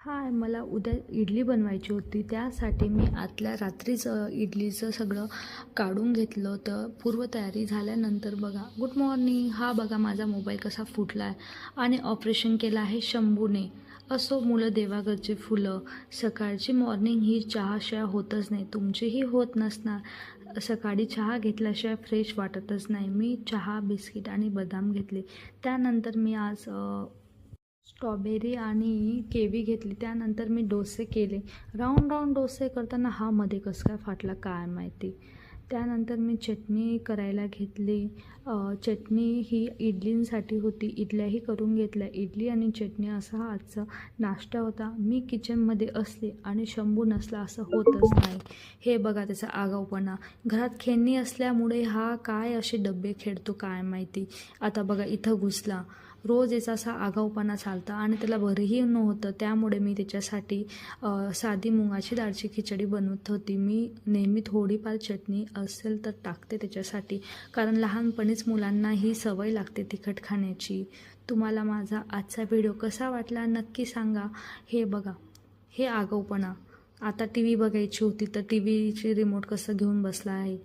हाय, मला उद्या इडली बनवायची होती. त्यासाठी मी आतल्या रात्रीच इडलीचं सगळं काढून घेतलं होतं. पूर्वतयारी झाल्यानंतर बघा, गुड मॉर्निंग. हा बघा माझा मोबाईल कसा फुटला आहे आणि ऑपरेशन केलं आहे शंभूने. असो, मुलं देवाघरची फुलं. सकाळची मॉर्निंग ही चहाशिवाय होतच नाही. तुमचीही होत नसणार. सकाळी चहा घेतल्याशिवाय फ्रेश वाटतच नाही. मी चहा, बिस्किट आणि बदाम घेतले. त्यानंतर मी आज स्ट्रॉबेरी आणि केवी घेतली. त्यानंतर मी डोसे केले. राऊंड राऊंड डोसे करताना हा मध्ये कसं काय फाटला काय माहिती. त्यानंतर मी चटणी करायला घेतली. चटणी ही इडलींसाठी होती. इडल्याही करून घेतल्या. इडली आणि चटणी असा हा आजचा नाश्ता होता. मी किचनमध्ये असले आणि शंभू नसला असं होतच नाही. हे बघा त्याचा आगाऊपणा. घरात खेळणी असल्यामुळे हा काय असे डब्बे खेळतो काय माहिती. आता बघा इथं घुसला. रोज याचा असा आगाऊपणा चालता आणि त्याला बरंही नव्हतं. त्यामुळे मी त्याच्यासाठी साधी मुगाची डाळची खिचडी बनवत होती. मी नेहमी थोडीफार चटणी असेल तर टाकते त्याच्यासाठी, कारण लहानपणीच मुलांना ही सवय लागते तिखट खाण्याची. तुम्हाला माझा आजचा व्हिडिओ कसा वाटला नक्की सांगा. हे बघा, हे आगाऊपणा. आता टी व्ही बघायची होती तर टी व्हीची रिमोट कसं घेऊन बसला आहे.